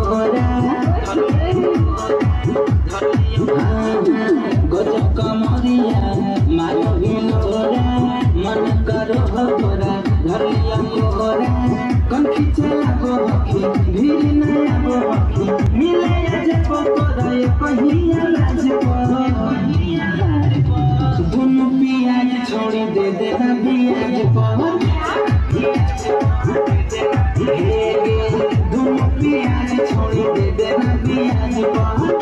कोहरा गोजो कमरिया मारो हिलोरा मन करो भोरा धरिया कोहरा कंखी चला गो हखी भीड़ नया गो हखी मिले आज पकोड़ा कहिया लाज परो दोनों पियाज छोड़ी दे दे ना पियाज परो दोनों पियाज छोड़ी दे दे ना पियाज परो